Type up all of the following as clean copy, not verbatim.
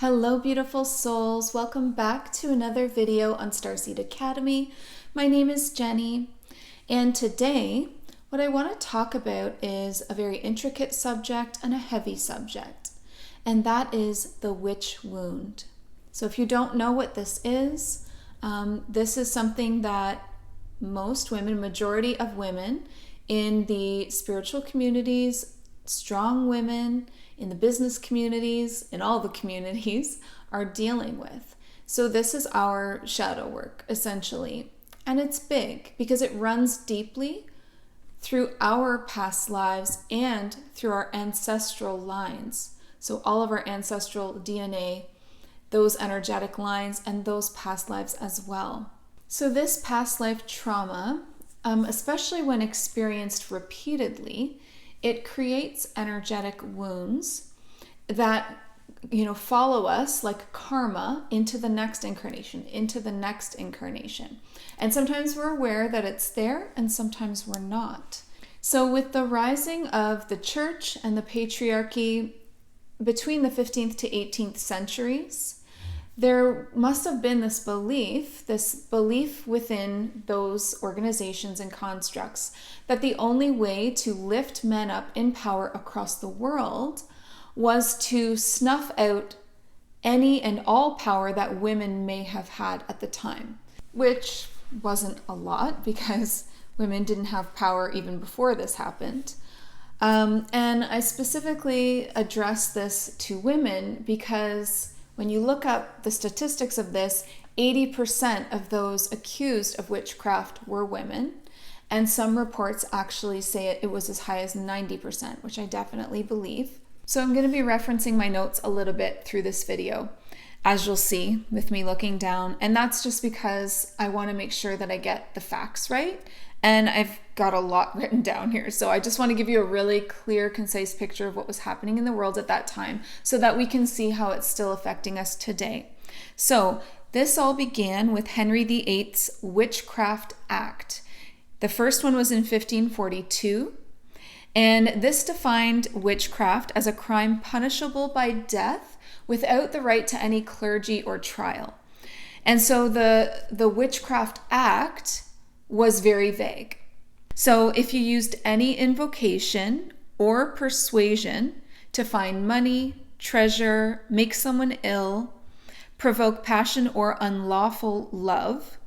Hello, beautiful souls. Welcome back to another video on Starseed Academy. My name is Jenny, and today what I want to talk about is a very intricate subject and a heavy subject, and that is the witch wound. So if you don't know what this is something that most women, majority of women in the spiritual communities, strong women in the business communities, in all the communities, are dealing with. So this is our shadow work, essentially. And it's big because it runs deeply through our past lives and through our ancestral lines. So all of our ancestral DNA, those energetic lines, and those past lives as well. So this past life trauma, especially when experienced repeatedly, it creates energetic wounds that, follow us like karma into the next incarnation, And sometimes we're aware that it's there and sometimes we're not. So with the rising of the church and the patriarchy between the 15th to 18th centuries, there must have been this belief within those organizations and constructs that the only way to lift men up in power across the world was to snuff out any and all power that women may have had at the time, which wasn't a lot because women didn't have power even before this happened. And I specifically address this to women because when you look up the statistics of this, 80% of those accused of witchcraft were women. And some reports actually say it was as high as 90%, which I definitely believe. So I'm going to be referencing my notes a little bit through this video, as you'll see with me looking down. And that's just because I want to make sure that I get the facts right. And I've got a lot written down here. So I just want to give you a really clear, concise picture of what was happening in the world at that time so that we can see how it's still affecting us today. So this all began with Henry VIII's Witchcraft Act. The first one was in 1542. And this defined witchcraft as a crime punishable by death without the right to any clergy or trial. And so the Witchcraft Act was very vague. So if you used any invocation or persuasion to find money, treasure, make someone ill, provoke passion or unlawful love,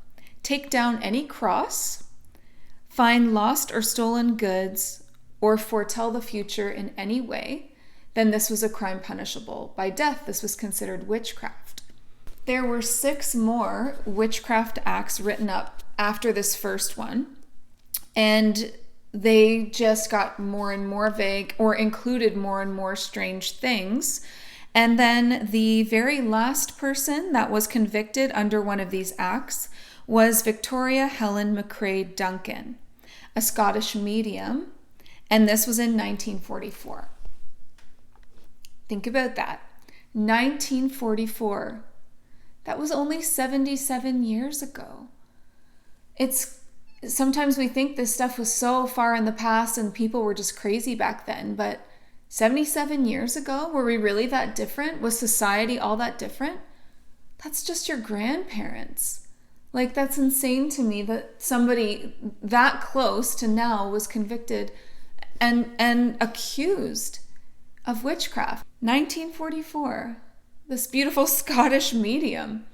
take down any cross, find lost or stolen goods, or foretell the future in any way, then this was a crime punishable by death. This was considered witchcraft. There were 6 more witchcraft acts written up after this first one, and they just got more and more vague or included more and more strange things. And then the very last person that was convicted under one of these acts was Victoria Helen McCrae Duncan, a Scottish medium, and this was in 1944. Think about that. 1944. That was only 77 years ago. Sometimes we think this stuff was so far in the past and people were just crazy back then, but 77 years ago, were we really that different? Was society all that different? That's just your grandparents. Like, that's insane to me that somebody that close to now was convicted and accused of witchcraft. 1944, this beautiful Scottish medium.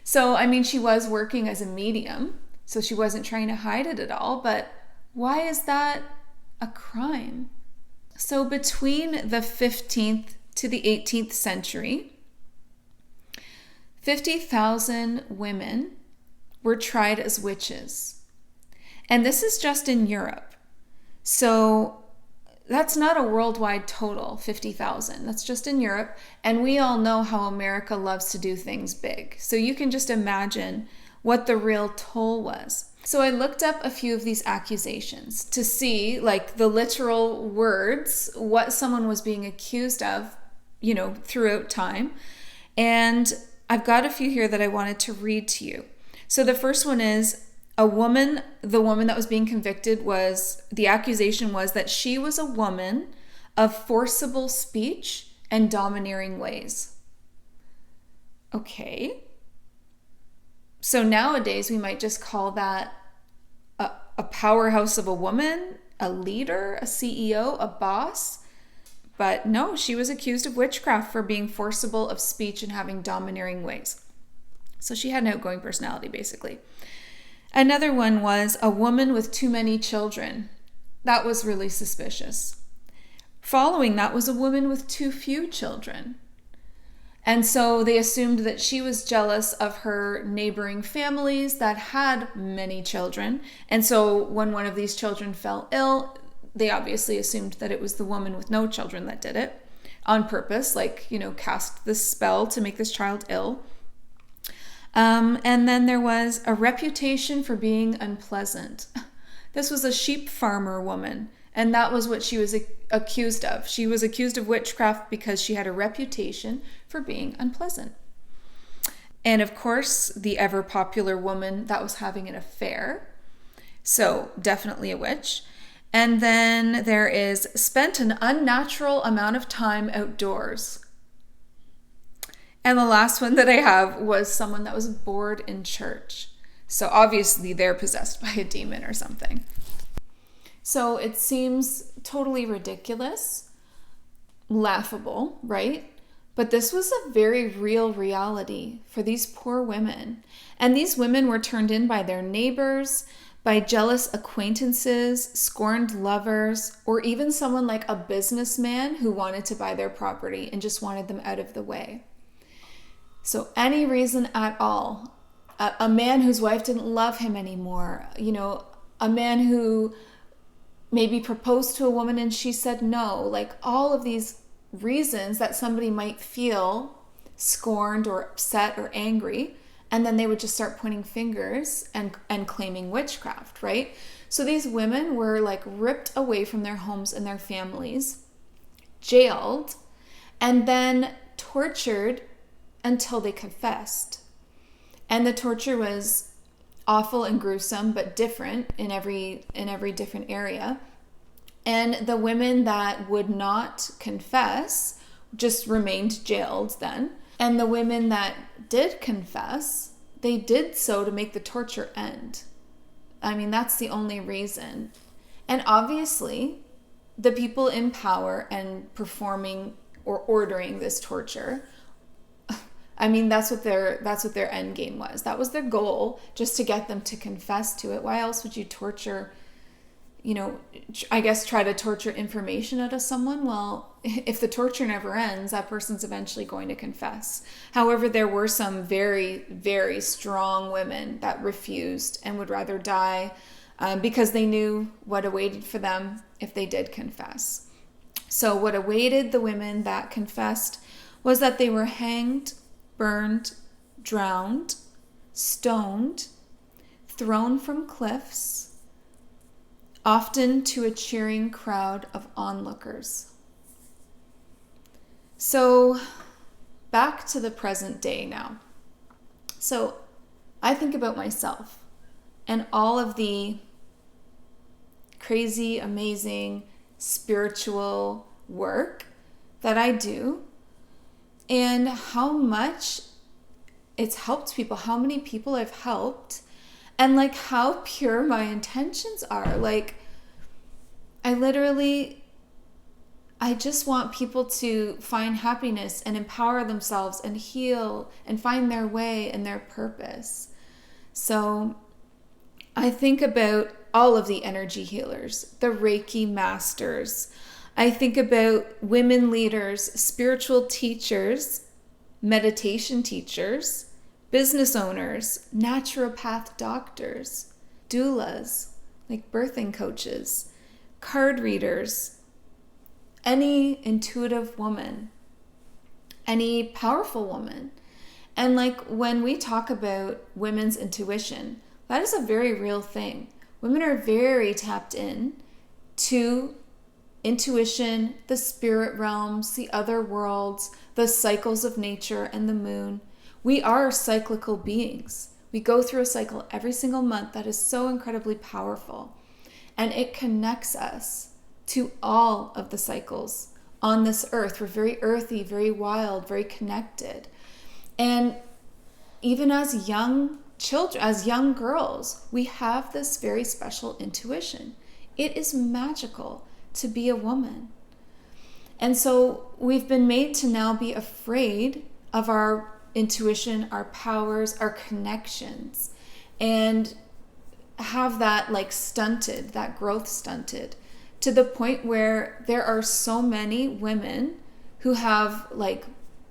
So, she was working as a medium, so she wasn't trying to hide it at all, but why is that a crime? So between the 15th to the 18th century, 50,000 women were tried as witches. And this is just in Europe. So that's not a worldwide total, 50,000. That's just in Europe. And we all know how America loves to do things big. So you can just imagine what the real toll was. So I looked up a few of these accusations to see, like, the literal words, what someone was being accused of, throughout time. And I've got a few here that I wanted to read to you. So the first one is the woman that was being convicted the accusation was that she was a woman of forcible speech and domineering ways. Okay. So nowadays we might just call that a powerhouse of a woman, a leader, a CEO, a boss. But no, she was accused of witchcraft for being forcible of speech and having domineering ways. So she had an outgoing personality, basically. Another one was a woman with too many children. That was really suspicious. Following that was a woman with too few children. And so they assumed that she was jealous of her neighboring families that had many children. And so when one of these children fell ill, they obviously assumed that it was the woman with no children that did it on purpose, like, cast this spell to make this child ill. And then there was a reputation for being unpleasant. This was a sheep farmer woman, and that was what she was accused of. She was accused of witchcraft because she had a reputation for being unpleasant. And of course, the ever popular woman that was having an affair. So definitely a witch. And then there is spent an unnatural amount of time outdoors. And the last one that I have was someone that was bored in church. So obviously they're possessed by a demon or something. So it seems totally ridiculous, laughable, right? But this was a very real reality for these poor women. And these women were turned in by their neighbors, by jealous acquaintances, scorned lovers, or even someone like a businessman who wanted to buy their property and just wanted them out of the way. So any reason at all, a man whose wife didn't love him anymore, a man who maybe proposed to a woman and she said no, like all of these reasons that somebody might feel scorned or upset or angry, and then they would just start pointing fingers and claiming witchcraft, right? So these women were like ripped away from their homes and their families, jailed, and then tortured until they confessed. And the torture was awful and gruesome, but different in every different area. And the women that would not confess just remained jailed then. And the women that did confess, they did so to make the torture end. I mean, that's the only reason. And obviously, the people in power and performing or ordering this torture, I mean, that's what their end game was. That was their goal, just to get them to confess to it. Why else would you torture, I guess try to torture information out of someone? Well, if the torture never ends, that person's eventually going to confess. However, there were some very, very strong women that refused and would rather die because they knew what awaited for them if they did confess. So what awaited the women that confessed was that they were hanged, burned, drowned, stoned, thrown from cliffs, often to a cheering crowd of onlookers. So back to the present day now. So I think about myself and all of the crazy, amazing, spiritual work that I do, and how much it's helped people, how many people I've helped, and like how pure my intentions are. Like I just want people to find happiness and empower themselves and heal and find their way and their purpose. So I think about all of the energy healers, the Reiki masters. I think about women leaders, spiritual teachers, meditation teachers, business owners, naturopath doctors, doulas, like birthing coaches, card readers, any intuitive woman, any powerful woman. And like when we talk about women's intuition, that is a very real thing. Women are very tapped in to intuition, the spirit realms, the other worlds, the cycles of nature and the moon. We are cyclical beings. We go through a cycle every single month that is so incredibly powerful. And it connects us to all of the cycles on this earth. We're very earthy, very wild, very connected. And even as young children, as young girls, we have this very special intuition. It is magical to be a woman. And so we've been made to now be afraid of our intuition, our powers, our connections, and have that like stunted, that growth stunted, to the point where there are so many women who have like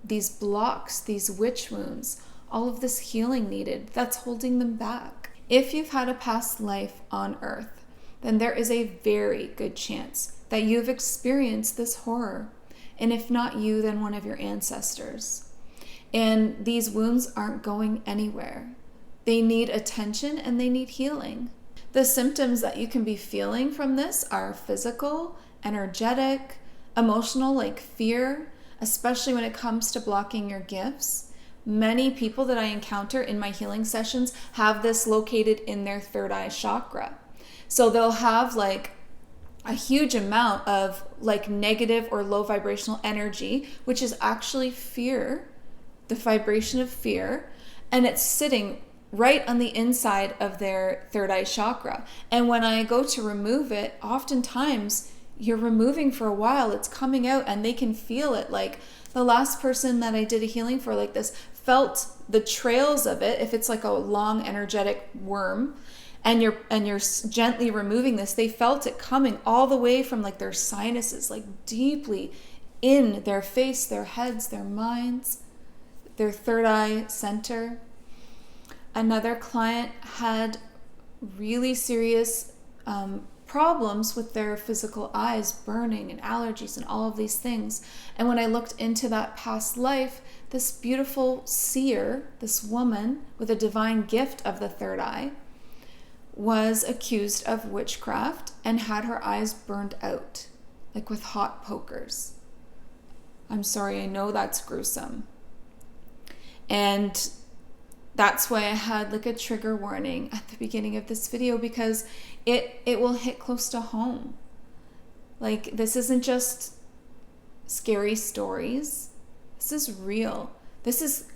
these blocks, these witch wounds, all of this healing needed that's holding them back. If you've had a past life on earth, then there is a very good chance that you've experienced this horror. And if not you, then one of your ancestors. And these wounds aren't going anywhere. They need attention and they need healing. The symptoms that you can be feeling from this are physical, energetic, emotional, like fear, especially when it comes to blocking your gifts. Many people that I encounter in my healing sessions have this located in their third eye chakra. So they'll have like a huge amount of like negative or low vibrational energy, which is actually fear, the vibration of fear, and it's sitting right on the inside of their third eye chakra. And when I go to remove it, oftentimes you're removing for a while, it's coming out and they can feel it. Like the last person that I did a healing for like this felt the trails of it. If it's like a long energetic worm and you're gently removing this, they felt it coming all the way from like their sinuses, like deeply in their face, their heads, their minds, their third eye center. Another client had really serious problems with their physical eyes, burning and allergies and all of these things. And when I looked into that past life, this beautiful seer, this woman with a divine gift of the third eye, was accused of witchcraft and had her eyes burned out, like with hot pokers. I'm sorry, I know that's gruesome. And that's why I had like a trigger warning at the beginning of this video, because it will hit close to home. Like, this isn't just scary stories. This is real.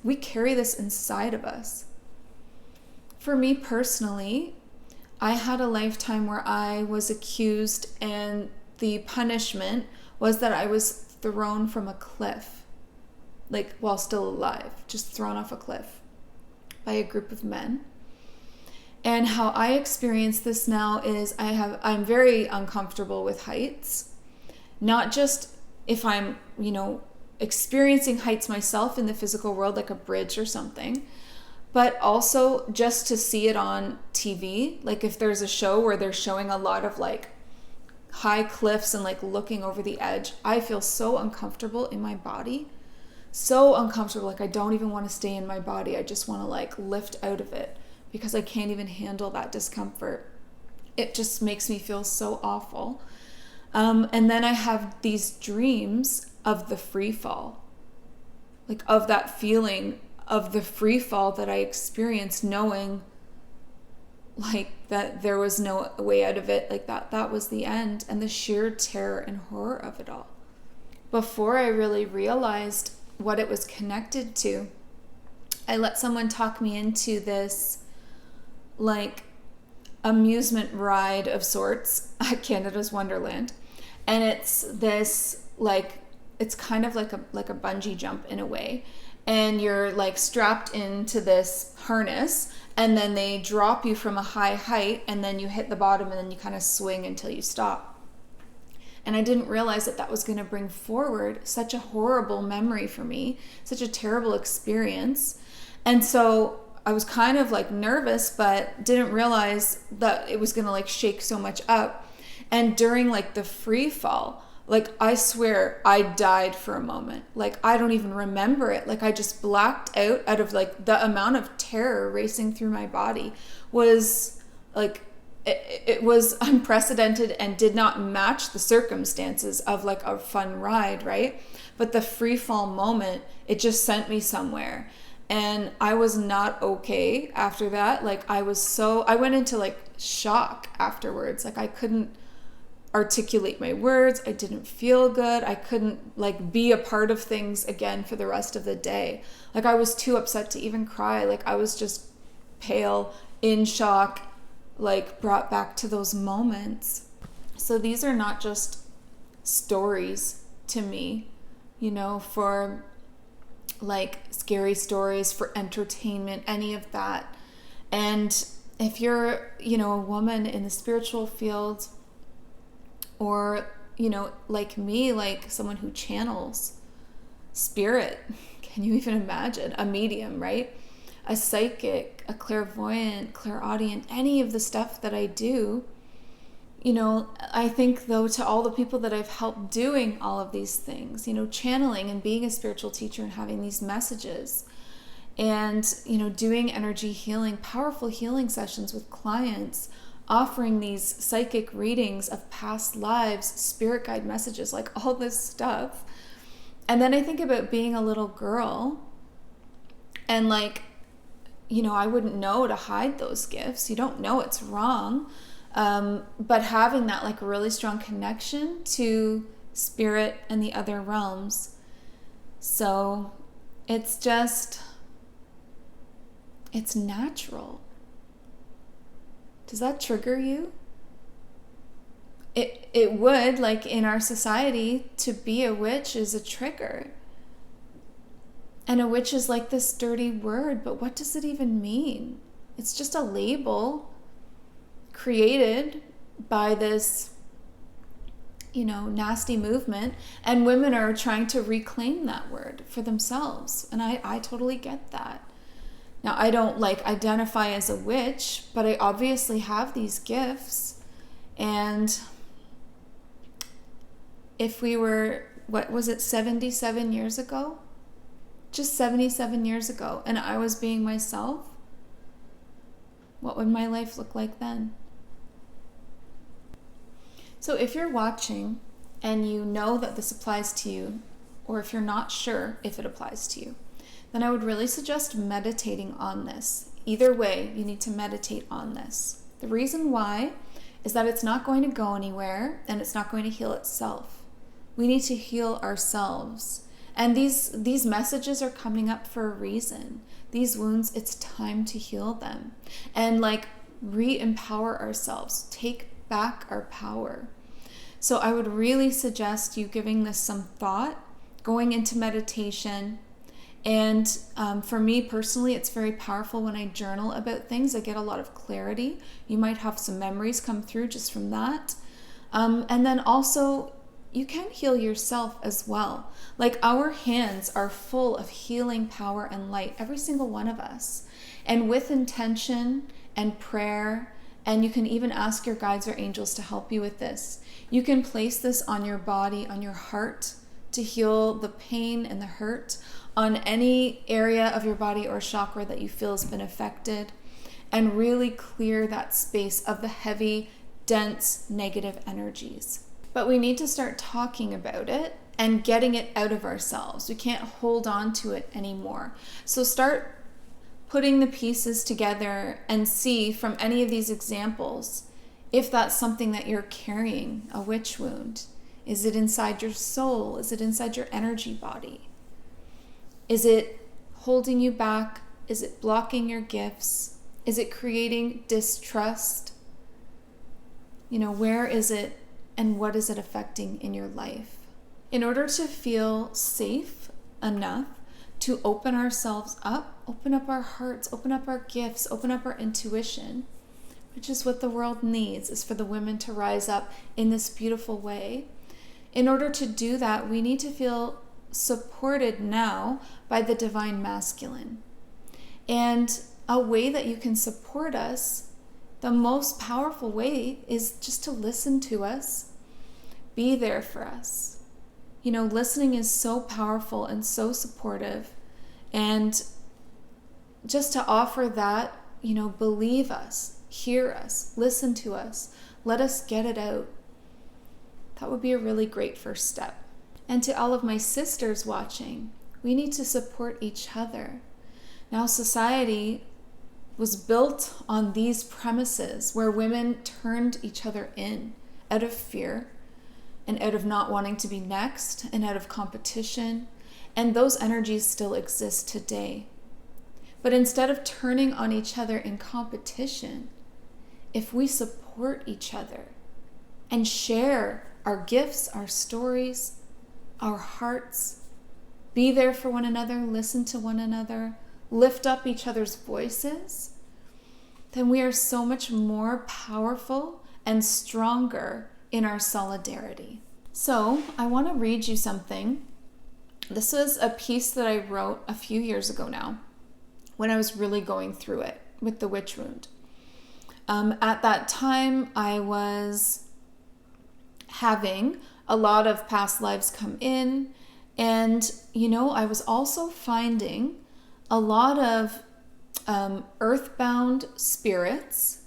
We carry this inside of us. For me personally, I had a lifetime where I was accused, and the punishment was that I was thrown from a cliff, like while still alive, just thrown off a cliff by a group of men. And how I experience this now is I'm very uncomfortable with heights. Not just if I'm, experiencing heights myself in the physical world, like a bridge or something, but also just to see it on TV. Like if there's a show where they're showing a lot of like high cliffs and like looking over the edge, I feel so uncomfortable in my body. So uncomfortable, like I don't even want to stay in my body. I just want to like lift out of it because I can't even handle that discomfort. It just makes me feel so awful. And then I have these dreams of the free fall, like of that feeling of the free fall that I experienced, knowing like that there was no way out of it, like that was the end, and the sheer terror and horror of it all. Before I really realized what it was connected to, I let someone talk me into this like amusement ride of sorts at Canada's Wonderland. And it's this like, it's kind of like a bungee jump in a way. And you're like strapped into this harness, and then they drop you from a high height, and then you hit the bottom, and then you kind of swing until you stop. And I didn't realize that was going to bring forward such a horrible memory for me, such a terrible experience. And so I was kind of like nervous, but didn't realize that it was going to like shake so much up. And during like the free fall, like I swear I died for a moment. Like I don't even remember it. Like I just blacked out of like the amount of terror racing through my body was like, it was unprecedented and did not match the circumstances of like a fun ride, right? But the free fall moment, it just sent me somewhere. And I was not okay after that. Like I went into like shock afterwards. Like I couldn't articulate my words. I didn't feel good. I couldn't like be a part of things again for the rest of the day. Like I was too upset to even cry. Like I was just pale, in shock, like brought back to those moments. So these are not just stories to me, you know, for like scary stories, for entertainment, any of that. And if you're, you know, a woman in the spiritual field, or, you know, like me, like someone who channels spirit, can you even imagine? A medium, right? A psychic, a clairvoyant, clairaudient, any of the stuff that I do, you know, I think though to all the people that I've helped doing all of these things, you know, channeling and being a spiritual teacher and having these messages and, you know, doing energy healing, powerful healing sessions with clients, offering these psychic readings of past lives, spirit guide messages, like all this stuff. And then I think about being a little girl and like, you know, I wouldn't know to hide those gifts. You don't know it's wrong. But having that like really strong connection to spirit and the other realms. So it's just, it's natural. Does that trigger you? It would, like in our society, to be a witch is a trigger. And a witch is like this dirty word, but what does it even mean? It's just a label created by this, you know, nasty movement, and women are trying to reclaim that word for themselves. And I totally get that. Now, I don't like identify as a witch, but I obviously have these gifts. And if we were, what was it, 77 years ago? Just 77 years ago, and I was being myself, what would my life look like then? So if you're watching and you know that this applies to you, or if you're not sure if it applies to you, then I would really suggest meditating on this. Either way, you need to meditate on this. The reason why is that it's not going to go anywhere and it's not going to heal itself. We need to heal ourselves. And these messages are coming up for a reason. These wounds, it's time to heal them. And like re-empower ourselves, take back our power. So I would really suggest you giving this some thought, going into meditation. And for me personally, it's very powerful when I journal about things. I get a lot of clarity. You might have some memories come through just from that. And then also, you can heal yourself as well. Like our hands are full of healing power and light, every single one of us. And with intention and prayer, and you can even ask your guides or angels to help you with this. You can place this on your body, on your heart, to heal the pain and the hurt on any area of your body or chakra that you feel has been affected, and really clear that space of the heavy, dense, negative energies. But we need to start talking about it and getting it out of ourselves. We can't hold on to it anymore. So start putting the pieces together and see from any of these examples if that's something that you're carrying, a witch wound. Is it inside your soul? Is it inside your energy body? Is it holding you back? Is it blocking your gifts? Is it creating distrust? You know, where is it and what is it affecting in your life? In order to feel safe enough to open ourselves up, open up our hearts, open up our gifts, open up our intuition, which is what the world needs, is for the women to rise up in this beautiful way. In order to do that, we need to feel supported now by the divine masculine. And a way that you can support us, the most powerful way, is just to listen to us, be there for us. You know, listening is so powerful and so supportive. And just to offer that, you know, believe us, hear us, listen to us, let us get it out. That would be a really great first step. And to all of my sisters watching, we need to support each other. Now, society was built on these premises where women turned each other in out of fear and out of not wanting to be next and out of competition. And those energies still exist today. But instead of turning on each other in competition, if we support each other and share our gifts, our stories, our hearts, be there for one another, listen to one another, lift up each other's voices, then we are so much more powerful and stronger in our solidarity. So I want to read you something. This was a piece that I wrote a few years ago now, when I was really going through it with the witch wound. At that time, I was having a lot of past lives come in, and I was also finding a lot of earthbound spirits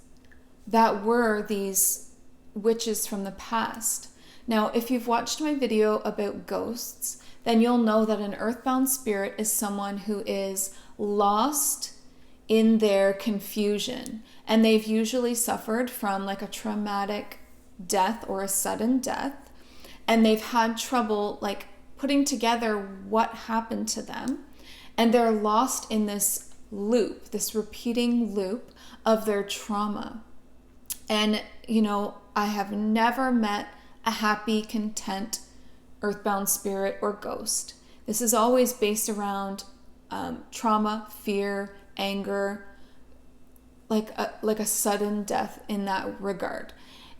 that were these witches from the past. Now, if you've watched my video about ghosts, then you'll know that an earthbound spirit is someone who is lost in their confusion, and they've usually suffered from like a traumatic death or a sudden death, and they've had trouble like putting together what happened to them, and they're lost in this loop, this repeating loop of their trauma. And I have never met a happy, content earthbound spirit or ghost. This is always based around trauma, fear, anger, like a sudden death in that regard.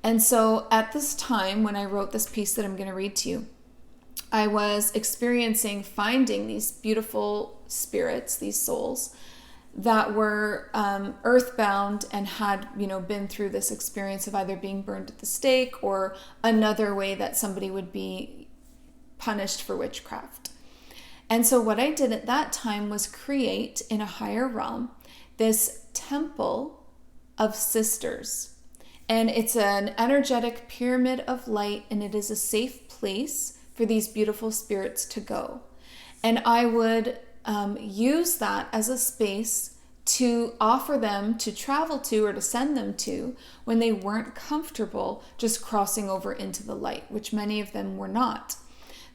And so at this time, when I wrote this piece that I'm going to read to you, I was finding these beautiful spirits, these souls that were earthbound and had, been through this experience of either being burned at the stake or another way that somebody would be punished for witchcraft. And so what I did at that time was create in a higher realm this temple of sisters. And it's an energetic pyramid of light, and it is a safe place for these beautiful spirits to go. And I would use that as a space to offer them to travel to or to send them to when they weren't comfortable just crossing over into the light, which many of them were not.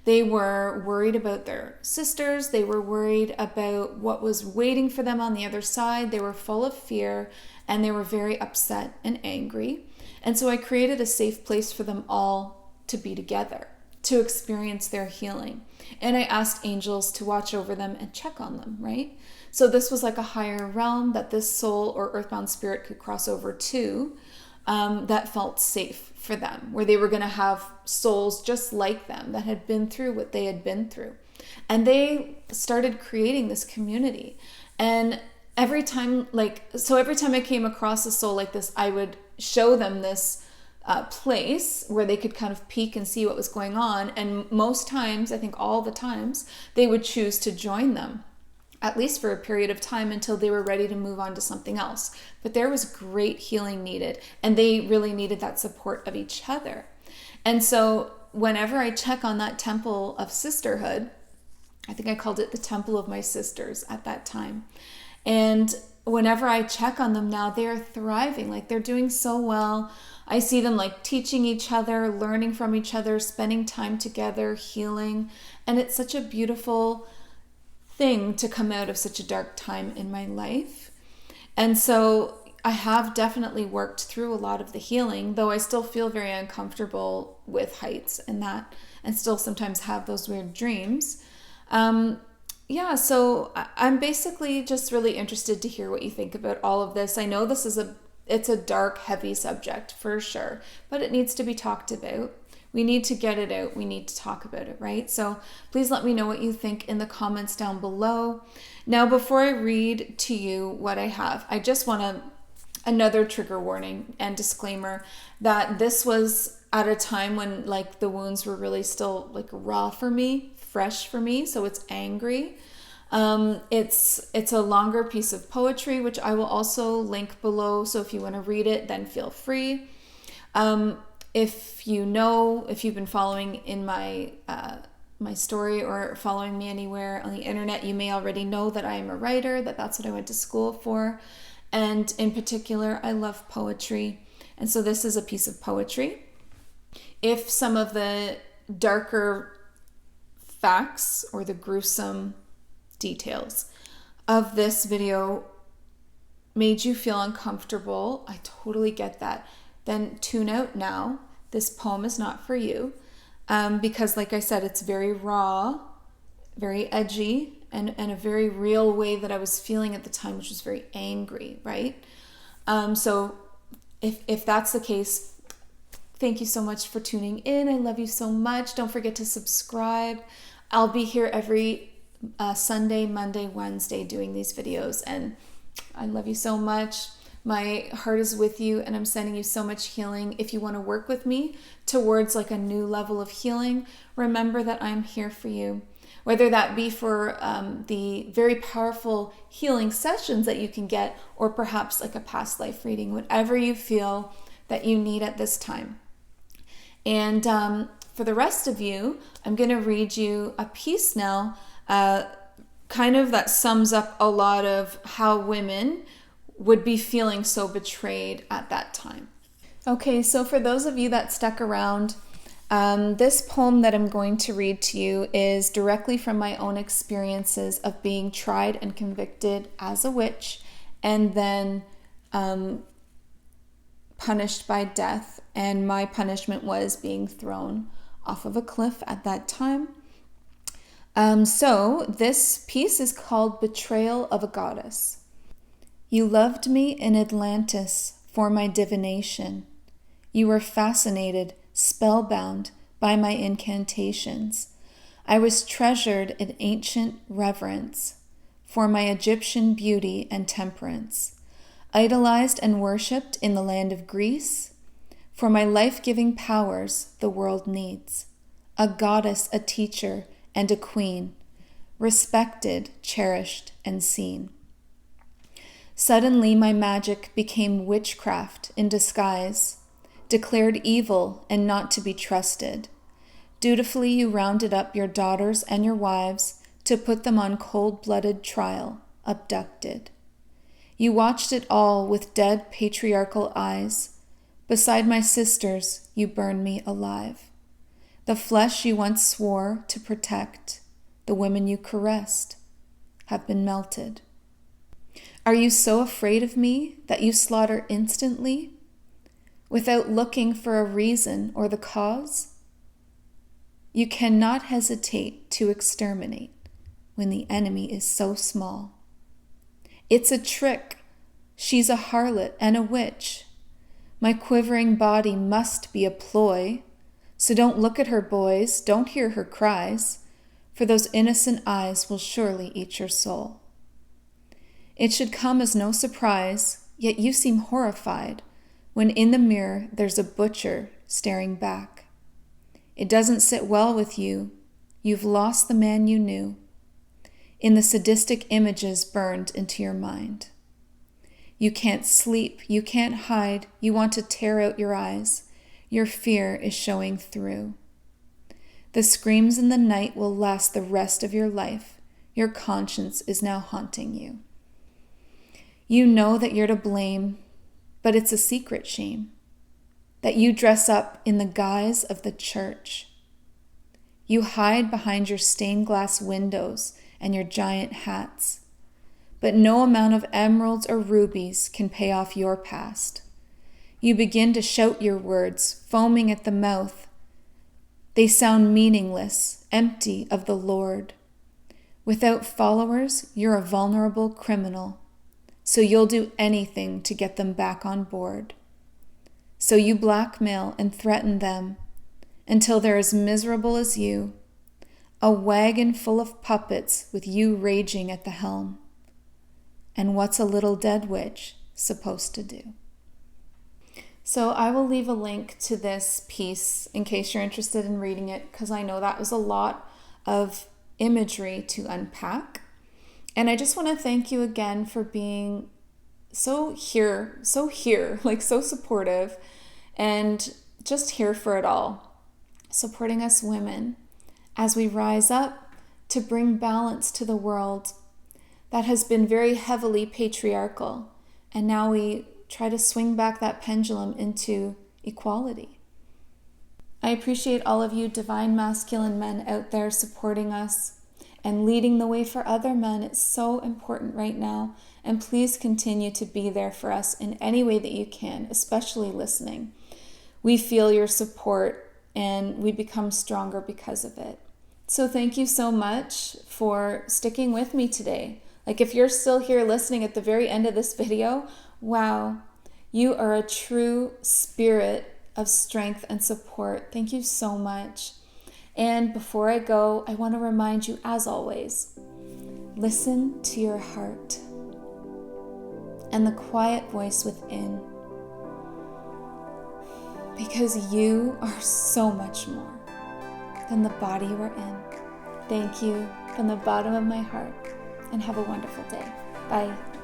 They were worried about their sisters. They were worried about what was waiting for them on the other side. They were full of fear, and they were very upset and angry. And so I created a safe place for them all to be together, to experience their healing. And I asked angels to watch over them and check on them, right? So this was like a higher realm that this soul or earthbound spirit could cross over to, that felt safe for them, where they were going to have souls just like them that had been through what they had been through. And they started creating this community. And every time I came across a soul like this, I would show them this place where they could kind of peek and see what was going on. And most times, I think all the times, they would choose to join them, at least for a period of time until they were ready to move on to something else. But there was great healing needed, and they really needed that support of each other. And so whenever I check on that temple of sisterhood, I think I called it the Temple of My Sisters at that time. And whenever I check on them now, they are thriving, like they're doing so well. I see them like teaching each other, learning from each other, spending time together, healing. And it's such a beautiful thing to come out of such a dark time in my life. And so I have definitely worked through a lot of the healing, though I still feel very uncomfortable with heights and that, and still sometimes have those weird dreams. So I'm basically just really interested to hear what you think about all of this. I know it's a dark, heavy subject for sure, but it needs to be talked about. We need to get it out. We need to talk about it, right? So please let me know what you think in the comments down below. Now, before I read to you what I have, I just want another trigger warning and disclaimer that this was at a time when like the wounds were really still like raw for me, fresh for me. So it's angry. It's a longer piece of poetry, which I will also link below. So if you want to read it, then feel free. If you've been following in my story or following me anywhere on the internet, you may already know that I am a writer, that's what I went to school for. And in particular, I love poetry. And so this is a piece of poetry. If some of the darker facts or the gruesome details of this video made you feel uncomfortable, I totally get that. Then tune out now. This poem is not for you. Because like I said, it's very raw, very edgy, and a very real way that I was feeling at the time, which was very angry, right? So if that's the case, thank you so much for tuning in. I love you so much. Don't forget to subscribe. I'll be here every Sunday, Monday, Wednesday doing these videos, and I love you so much. My heart is with you, and I'm sending you so much healing. If you want to work with me towards like a new level of healing, remember that I'm here for you. Whether that be for the very powerful healing sessions that you can get, or perhaps like a past life reading, whatever you feel that you need at this time. And for the rest of you, I'm going to read you a piece now, kind of that sums up a lot of how women would be feeling so betrayed at that time. Okay, so for those of you that stuck around, this poem that I'm going to read to you is directly from my own experiences of being tried and convicted as a witch, and then punished by death. And my punishment was being thrown off of a cliff at that time. So this piece is called Betrayal of a Goddess. You loved me in Atlantis for my divination. You were fascinated, spellbound by my incantations. I was treasured in ancient reverence for my Egyptian beauty and temperance, idolized and worshipped in the land of Greece for my life-giving powers the world needs, a goddess, a teacher, and a queen, respected, cherished, and seen. Suddenly my magic became witchcraft in disguise, declared evil and not to be trusted. Dutifully you rounded up your daughters and your wives to put them on cold-blooded trial, abducted. You watched it all with dead patriarchal eyes. Beside my sisters, you burned me alive. The flesh you once swore to protect, the women you caressed, have been melted. Are you so afraid of me that you slaughter instantly, without looking for a reason or the cause? You cannot hesitate to exterminate when the enemy is so small. It's a trick. She's a harlot and a witch. My quivering body must be a ploy, so don't look at her, boys, don't hear her cries, for those innocent eyes will surely eat your soul. It should come as no surprise, yet you seem horrified when in the mirror there's a butcher staring back. It doesn't sit well with you. You've lost the man you knew, in the sadistic images burned into your mind. You can't sleep, you can't hide, you want to tear out your eyes. Your fear is showing through. The screams in the night will last the rest of your life. Your conscience is now haunting you. You know that you're to blame, but it's a secret shame, that you dress up in the guise of the church. You hide behind your stained glass windows and your giant hats, but no amount of emeralds or rubies can pay off your past. You begin to shout your words, foaming at the mouth. They sound meaningless, empty of the Lord. Without followers, you're a vulnerable criminal, so you'll do anything to get them back on board. So you blackmail and threaten them until they're as miserable as you, a wagon full of puppets with you raging at the helm. And what's a little dead witch supposed to do? So I will leave a link to this piece in case you're interested in reading it, because I know that was a lot of imagery to unpack. And I just want to thank you again for being so here, like so supportive, and just here for it all, supporting us women as we rise up to bring balance to the world that has been very heavily patriarchal. And now we try to swing back that pendulum into equality. I appreciate all of you divine masculine men out there supporting us and leading the way for other men. It's so important right now. And please continue to be there for us in any way that you can, especially listening. We feel your support and we become stronger because of it. So thank you so much for sticking with me today. Like, if you're still here listening at the very end of this video, wow, you are a true spirit of strength and support. Thank you so much. And before I go, I want to remind you, as always, listen to your heart and the quiet voice within, because you are so much more than the body you are in. Thank you from the bottom of my heart, and have a wonderful day. Bye.